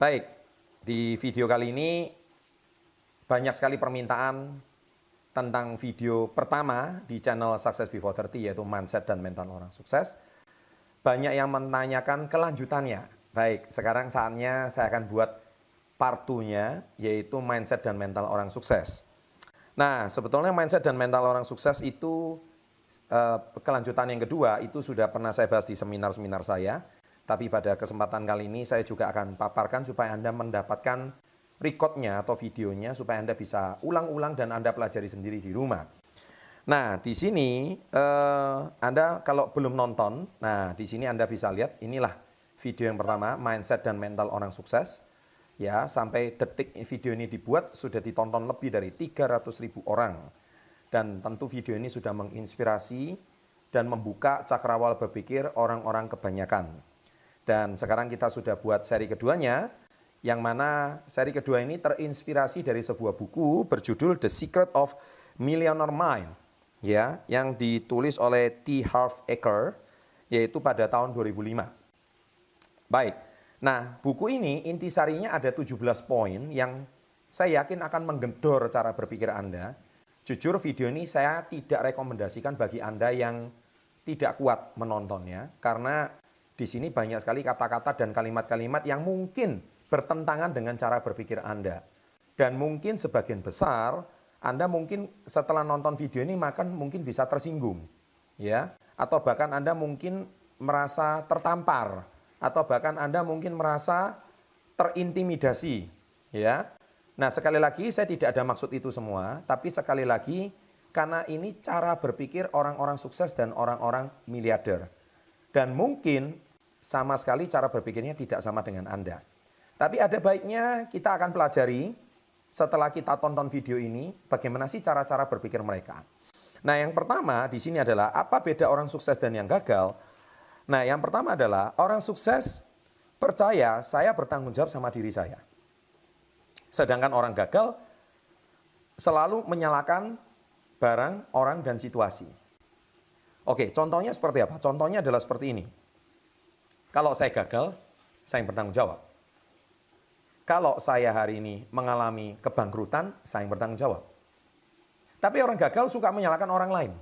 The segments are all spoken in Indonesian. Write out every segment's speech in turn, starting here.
Baik, di video kali ini banyak sekali permintaan tentang video pertama di channel Success Before 30, yaitu mindset dan mental orang sukses. Banyak yang menanyakan kelanjutannya. Baik, sekarang saatnya saya akan buat part 2-nya, yaitu mindset dan mental orang sukses. Nah, sebetulnya mindset dan mental orang sukses itu kelanjutan yang kedua itu sudah pernah saya bahas di seminar-seminar saya. Tapi pada kesempatan kali ini saya juga akan paparkan supaya Anda mendapatkan recordnya atau videonya supaya Anda bisa ulang-ulang dan Anda pelajari sendiri di rumah. Nah, di sini Anda kalau belum nonton, nah di sini Anda bisa lihat inilah video yang pertama, mindset dan mental orang sukses. Ya, sampai detik video ini dibuat sudah ditonton lebih dari 300.000 orang. Dan tentu video ini sudah menginspirasi dan membuka cakrawala berpikir orang-orang kebanyakan. Dan sekarang kita sudah buat seri keduanya, yang mana seri kedua ini terinspirasi dari sebuah buku berjudul The Secret of Millionaire Mind, ya, yang ditulis oleh T. Harv Eker, yaitu pada tahun 2005. Baik, nah buku ini intisarinya ada 17 poin yang saya yakin akan menggedor cara berpikir Anda. Jujur video ini saya tidak rekomendasikan bagi Anda yang tidak kuat menontonnya, karena di sini banyak sekali kata-kata dan kalimat-kalimat yang mungkin bertentangan dengan cara berpikir Anda. Dan mungkin sebagian besar Anda mungkin setelah nonton video ini mungkin bisa tersinggung, ya, atau bahkan Anda mungkin merasa tertampar, atau bahkan Anda mungkin merasa terintimidasi, ya. Nah, sekali lagi saya tidak ada maksud itu semua, tapi sekali lagi karena ini cara berpikir orang-orang sukses dan orang-orang miliarder. Dan mungkin sama sekali cara berpikirnya tidak sama dengan Anda. Tapi ada baiknya kita akan pelajari setelah kita tonton video ini bagaimana sih cara-cara berpikir mereka. Nah, yang pertama di sini adalah apa beda orang sukses dan yang gagal. Nah, yang pertama adalah orang sukses percaya saya bertanggung jawab sama diri saya. Sedangkan orang gagal selalu menyalahkan barang, orang, dan situasi. Oke, contohnya seperti apa? Contohnya adalah seperti ini. Kalau saya gagal, saya yang bertanggung jawab. Kalau saya hari ini mengalami kebangkrutan, saya yang bertanggung jawab. Tapi orang gagal suka menyalahkan orang lain.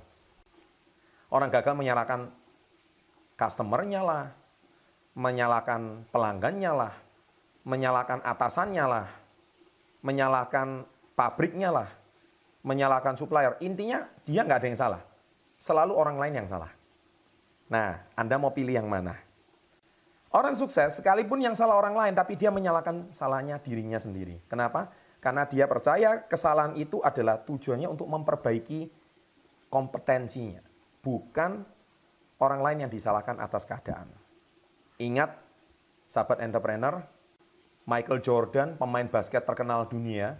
Orang gagal menyalahkan customer-nya lah, menyalahkan pelanggannya lah, menyalahkan atasannya lah, menyalahkan pabriknya lah, menyalahkan supplier. Intinya dia nggak ada yang salah. Selalu orang lain yang salah. Nah, Anda mau pilih yang mana? Orang sukses sekalipun yang salah orang lain, tapi dia menyalahkan salahnya dirinya sendiri. Kenapa? Karena dia percaya kesalahan itu adalah tujuannya untuk memperbaiki kompetensinya. Bukan orang lain yang disalahkan atas keadaan. Ingat, sahabat entrepreneur, Michael Jordan, pemain basket terkenal dunia,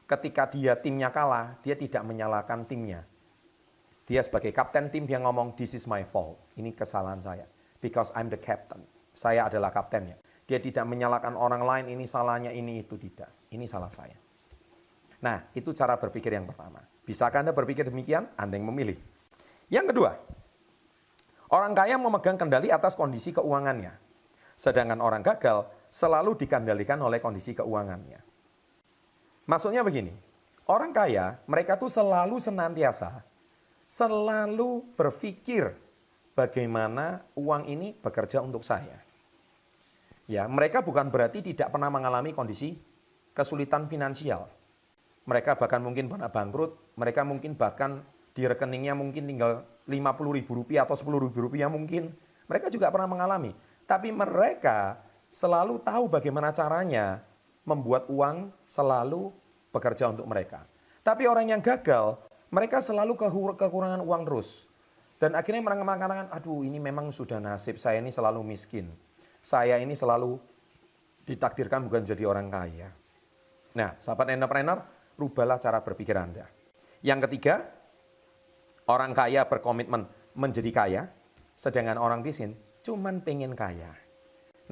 ketika dia timnya kalah, dia tidak menyalahkan timnya. Dia sebagai kapten tim, dia ngomong, this is my fault. Ini kesalahan saya. Because I'm the captain. Saya adalah kaptennya. Dia tidak menyalahkan orang lain, ini salahnya, ini itu, tidak. Ini salah saya. Nah, itu cara berpikir yang pertama. Bisakah Anda berpikir demikian? Anda yang memilih. Yang kedua, orang kaya memegang kendali atas kondisi keuangannya. Sedangkan orang gagal selalu dikendalikan oleh kondisi keuangannya. Maksudnya begini, orang kaya, mereka tuh selalu senantiasa, selalu berpikir bagaimana uang ini bekerja untuk saya. Ya, mereka bukan berarti tidak pernah mengalami kondisi kesulitan finansial. Mereka bahkan mungkin pernah bangkrut, mereka mungkin bahkan di rekeningnya mungkin tinggal Rp50.000 atau Rp10.000 mungkin. Mereka juga pernah mengalami. Tapi mereka selalu tahu bagaimana caranya membuat uang selalu bekerja untuk mereka. Tapi orang yang gagal, mereka selalu kekurangan uang terus. Dan akhirnya mereka mengatakan, aduh ini memang sudah nasib, saya ini selalu miskin. Saya ini selalu ditakdirkan bukan jadi orang kaya. Nah, sahabat entrepreneur, rubahlah cara berpikir Anda. Yang ketiga, orang kaya berkomitmen menjadi kaya, sedangkan orang miskin cuman pengen kaya.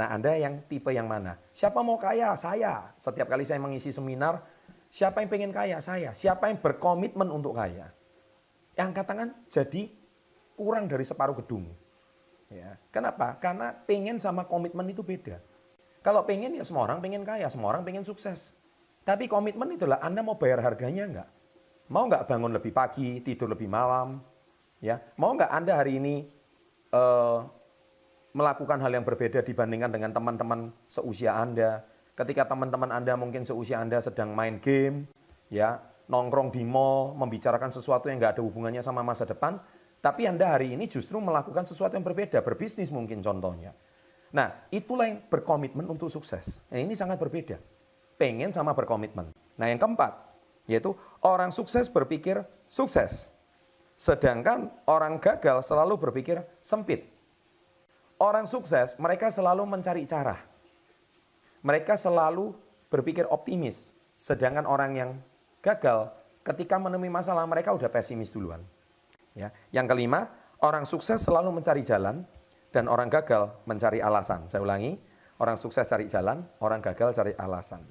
Nah, Anda yang tipe yang mana? Siapa mau kaya? Saya. Setiap kali saya mengisi seminar, siapa yang pengen kaya? Saya. Siapa yang berkomitmen untuk kaya? Yang angkat tangan jadi kurang dari separuh gedung. Ya. Kenapa? Karena pengen sama komitmen itu beda. Kalau pengen ya semua orang pengen kaya, semua orang pengen sukses. Tapi komitmen itulah Anda mau bayar harganya enggak? Mau nggak bangun lebih pagi, tidur lebih malam? Ya, mau nggak Anda hari ini melakukan hal yang berbeda dibandingkan dengan teman-teman seusia Anda? Ketika teman-teman Anda mungkin seusia Anda sedang main game, ya, nongkrong di mall, membicarakan sesuatu yang nggak ada hubungannya sama masa depan, tapi Anda hari ini justru melakukan sesuatu yang berbeda, berbisnis mungkin contohnya. Nah, itulah yang berkomitmen untuk sukses. Nah, ini sangat berbeda. Pengen sama berkomitmen. Nah, yang keempat, yaitu orang sukses berpikir sukses. Sedangkan orang gagal selalu berpikir sempit. Orang sukses, mereka selalu mencari cara. Mereka selalu berpikir optimis. Sedangkan orang yang gagal, ketika menemui masalah, mereka udah pesimis duluan. Ya. Yang kelima, orang sukses selalu mencari jalan, dan orang gagal mencari alasan. Saya ulangi, orang sukses cari jalan, orang gagal cari alasan.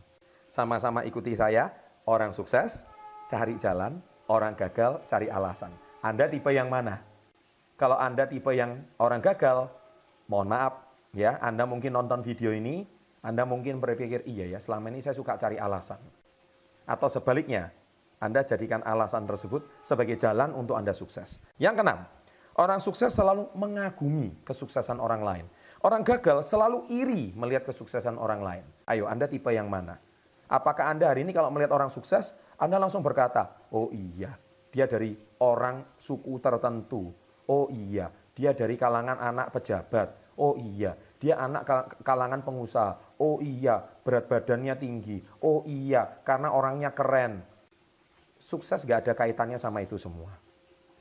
Sama-sama ikuti saya, orang sukses cari jalan, orang gagal cari alasan. Anda tipe yang mana? Kalau Anda tipe yang orang gagal, mohon maaf, ya, Anda mungkin nonton video ini, Anda mungkin berpikir, iya ya, selama ini saya suka cari alasan. Atau sebaliknya, Anda jadikan alasan tersebut sebagai jalan untuk Anda sukses. Yang keenam, orang sukses selalu mengagumi kesuksesan orang lain. Orang gagal selalu iri melihat kesuksesan orang lain. Ayo, Anda tipe yang mana? Apakah Anda hari ini kalau melihat orang sukses, Anda langsung berkata, oh iya, dia dari orang suku tertentu. Oh iya, dia dari kalangan anak pejabat. Oh iya, dia anak kalangan pengusaha. Oh iya, berat badannya tinggi. Oh iya, karena orangnya keren. Sukses gak ada kaitannya sama itu semua.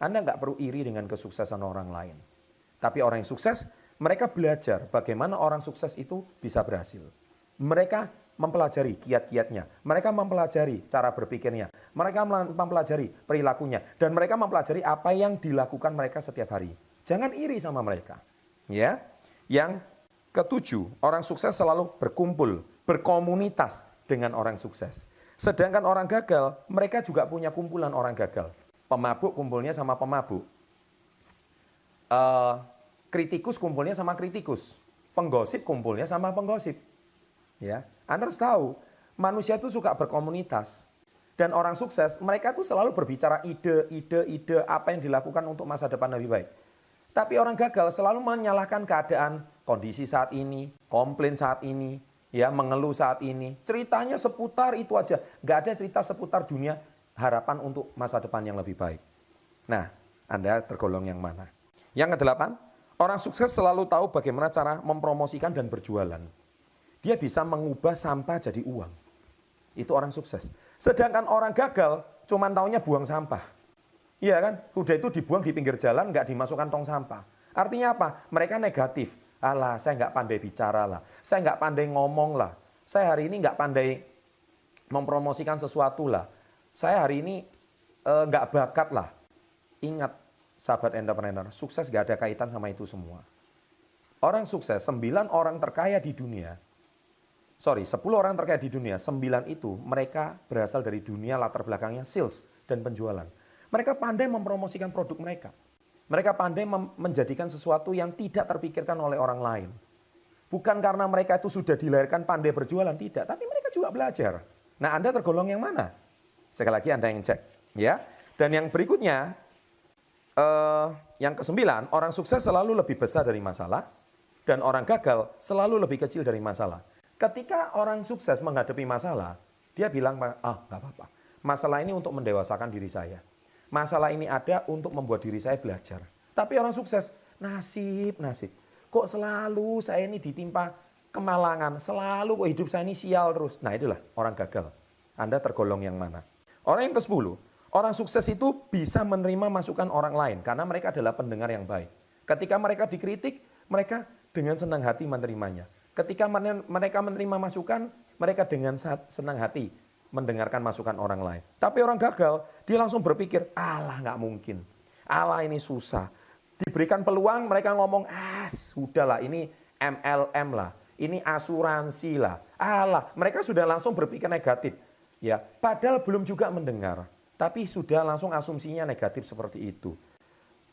Anda nggak perlu iri dengan kesuksesan orang lain. Tapi orang yang sukses, mereka belajar bagaimana orang sukses itu bisa berhasil. Mereka mempelajari kiat-kiatnya. Mereka mempelajari cara berpikirnya. Mereka mempelajari perilakunya. Dan mereka mempelajari apa yang dilakukan mereka setiap hari. Jangan iri sama mereka. Ya. Yang ketujuh, orang sukses selalu berkumpul, berkomunitas dengan orang sukses. Sedangkan orang gagal, mereka juga punya kumpulan orang gagal. Pemabuk kumpulnya sama pemabuk. Kritikus kumpulnya sama kritikus. Penggosip kumpulnya sama penggosip. Ya, Anda harus tahu, manusia itu suka berkomunitas. Dan orang sukses, mereka tuh selalu berbicara ide apa yang dilakukan untuk masa depan lebih baik. Tapi orang gagal selalu menyalahkan keadaan, kondisi saat ini, komplain saat ini, ya, mengeluh saat ini. Ceritanya seputar itu aja. Nggak ada cerita seputar dunia harapan untuk masa depan yang lebih baik. Nah, Anda tergolong yang mana? Yang kedelapan, orang sukses selalu tahu bagaimana cara mempromosikan dan berjualan. Dia bisa mengubah sampah jadi uang. Itu orang sukses. Sedangkan orang gagal cuman taunya buang sampah. Iya kan? Udah itu dibuang di pinggir jalan, nggak dimasukkan tong sampah. Artinya apa? Mereka negatif. Alah, saya nggak pandai bicara lah. Saya nggak pandai ngomong lah. Saya hari ini nggak pandai mempromosikan sesuatu lah. Saya hari ini nggak bakat lah. Ingat, sahabat entrepreneur, sukses nggak ada kaitan sama itu semua. Orang sukses, 9 orang terkaya di dunia, 10 orang terkaya di dunia, 9 itu mereka berasal dari dunia latar belakangnya sales dan penjualan. Mereka pandai mempromosikan produk mereka. Mereka pandai menjadikan sesuatu yang tidak terpikirkan oleh orang lain. Bukan karena mereka itu sudah dilahirkan pandai berjualan, tidak. Tapi mereka juga belajar. Nah, Anda tergolong yang mana? Sekali lagi Anda yang cek. Ya. Dan yang berikutnya, yang ke-9, orang sukses selalu lebih besar dari masalah. Dan orang gagal selalu lebih kecil dari masalah. Ketika orang sukses menghadapi masalah, dia bilang, nggak apa-apa. Masalah ini untuk mendewasakan diri saya. Masalah ini ada untuk membuat diri saya belajar. Tapi orang sukses, nasib. Kok selalu saya ini ditimpa kemalangan, selalu kok hidup saya ini sial terus. Nah, itulah orang gagal. Anda tergolong yang mana? Orang yang ke-10, orang sukses itu bisa menerima masukan orang lain karena mereka adalah pendengar yang baik. Ketika mereka dikritik, mereka dengan senang hati menerimanya. Ketika mereka menerima masukan, mereka dengan senang hati mendengarkan masukan orang lain. Tapi orang gagal, dia langsung berpikir, alah nggak mungkin. Alah ini susah. Diberikan peluang, mereka ngomong, sudahlah ini MLM lah. Ini asuransi lah. Alah, mereka sudah langsung berpikir negatif. Ya, padahal belum juga mendengar. Tapi sudah langsung asumsinya negatif seperti itu.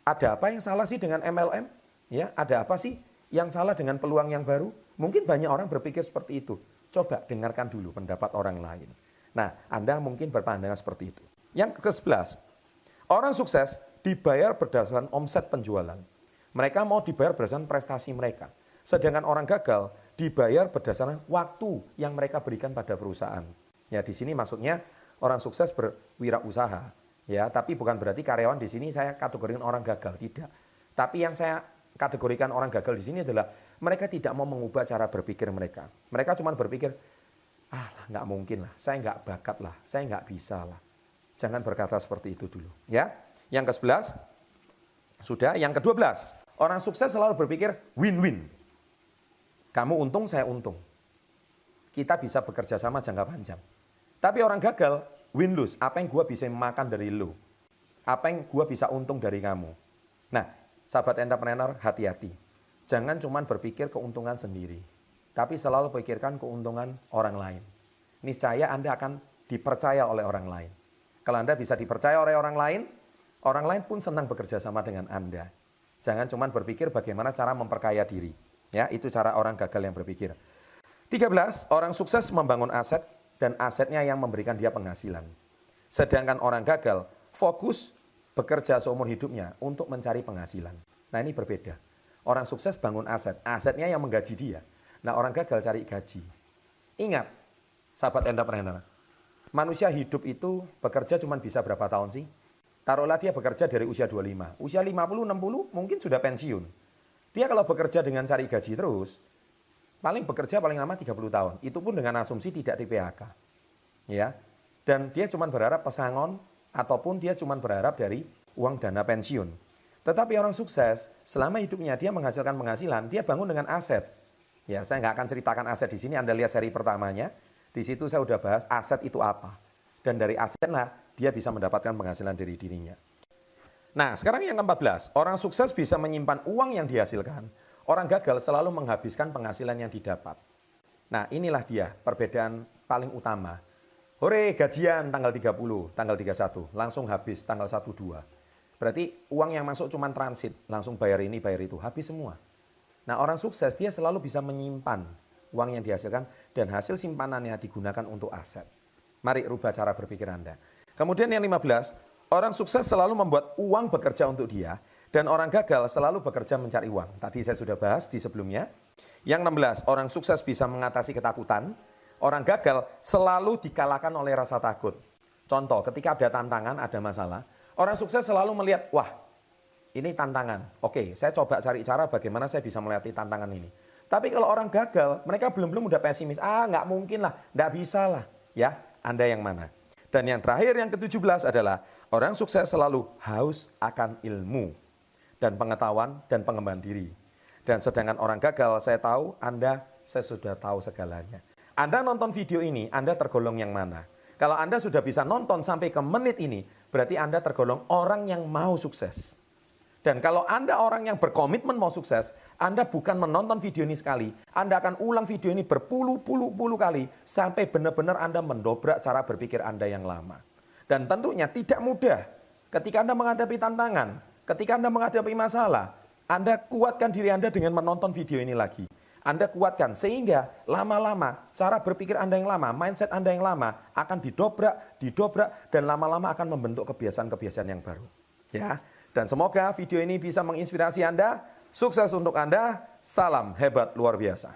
Ada apa yang salah sih dengan MLM? Ya, ada apa sih? Yang salah dengan peluang yang baru? Mungkin banyak orang berpikir seperti itu. Coba dengarkan dulu pendapat orang lain. Nah, Anda mungkin berpandangan seperti itu. Yang ke-11, orang sukses dibayar berdasarkan omset penjualan. Mereka mau dibayar berdasarkan prestasi mereka. Sedangkan orang gagal dibayar berdasarkan waktu yang mereka berikan pada perusahaan. Ya, di sini maksudnya orang sukses berwirausaha. Ya, tapi bukan berarti karyawan di sini saya kategorikan orang gagal, tidak. Tapi yang saya kategorikan orang gagal di sini adalah mereka tidak mau mengubah cara berpikir mereka. Mereka cuma berpikir, nggak mungkin lah, saya nggak bakat lah, saya nggak bisa lah. Jangan berkata seperti itu dulu. Ya, yang ke-11, sudah. Yang ke-12, orang sukses selalu berpikir win-win. Kamu untung, saya untung. Kita bisa bekerja sama jangka panjang. Tapi orang gagal, win-lose. Apa yang gue bisa makan dari lo? Apa yang gue bisa untung dari kamu? Nah, sahabat entrepreneur, hati-hati. Jangan cuma berpikir keuntungan sendiri. Tapi selalu pikirkan keuntungan orang lain. Niscaya Anda akan dipercaya oleh orang lain. Kalau Anda bisa dipercaya oleh orang lain pun senang bekerja sama dengan Anda. Jangan cuma berpikir bagaimana cara memperkaya diri. Ya, itu cara orang gagal yang berpikir. 13, orang sukses membangun aset dan asetnya yang memberikan dia penghasilan. Sedangkan orang gagal fokus bekerja seumur hidupnya untuk mencari penghasilan. Nah, ini berbeda. Orang sukses bangun aset, asetnya yang menggaji dia. Nah, orang gagal cari gaji. Ingat, sahabat entrepreneur, manusia hidup itu bekerja cuma bisa berapa tahun sih? Taruhlah dia bekerja dari usia 25, usia 50, 60 mungkin sudah pensiun. Dia kalau bekerja dengan cari gaji terus, paling bekerja paling lama 30 tahun. Itu pun dengan asumsi tidak di PHK. Ya. Dan dia cuma berharap pesangon ataupun dia cuma berharap dari uang dana pensiun. Tetapi orang sukses, selama hidupnya dia menghasilkan penghasilan, dia bangun dengan aset. Ya, saya nggak akan ceritakan aset di sini, Anda lihat seri pertamanya. Di situ saya udah bahas aset itu apa. Dan dari asetlah dia bisa mendapatkan penghasilan dari dirinya. Nah, sekarang yang ke-14, orang sukses bisa menyimpan uang yang dihasilkan. Orang gagal selalu menghabiskan penghasilan yang didapat. Nah, inilah dia perbedaan paling utama. Hore, gajian tanggal 30, tanggal 31, langsung habis tanggal 1, 2. Berarti uang yang masuk cuma transit, langsung bayar ini, bayar itu, habis semua. Nah, orang sukses dia selalu bisa menyimpan uang yang dihasilkan dan hasil simpanannya digunakan untuk aset. Mari rubah cara berpikir Anda. Kemudian yang 15, orang sukses selalu membuat uang bekerja untuk dia dan orang gagal selalu bekerja mencari uang. Tadi saya sudah bahas di sebelumnya. Yang 16, orang sukses bisa mengatasi ketakutan. Orang gagal selalu dikalahkan oleh rasa takut. Contoh, ketika ada tantangan, ada masalah, orang sukses selalu melihat, wah, ini tantangan. Oke, saya coba cari cara bagaimana saya bisa melewati tantangan ini. Tapi kalau orang gagal, mereka belum udah pesimis. Nggak mungkin lah, nggak bisa lah. Ya, Anda yang mana? Dan yang terakhir, yang ke-17 adalah orang sukses selalu haus akan ilmu dan pengetahuan dan pengembangan diri. Dan sedangkan orang gagal, saya tahu, saya sudah tahu segalanya. Anda nonton video ini, Anda tergolong yang mana? Kalau Anda sudah bisa nonton sampai ke menit ini, berarti Anda tergolong orang yang mau sukses. Dan kalau Anda orang yang berkomitmen mau sukses, Anda bukan menonton video ini sekali. Anda akan ulang video ini berpuluh-puluh kali sampai benar-benar Anda mendobrak cara berpikir Anda yang lama. Dan tentunya tidak mudah ketika Anda menghadapi tantangan, ketika Anda menghadapi masalah, Anda kuatkan diri Anda dengan menonton video ini lagi. Anda kuatkan sehingga lama-lama cara berpikir Anda yang lama, mindset Anda yang lama akan didobrak, dan lama-lama akan membentuk kebiasaan-kebiasaan yang baru. Ya. Dan semoga video ini bisa menginspirasi Anda. Sukses untuk Anda. Salam hebat luar biasa.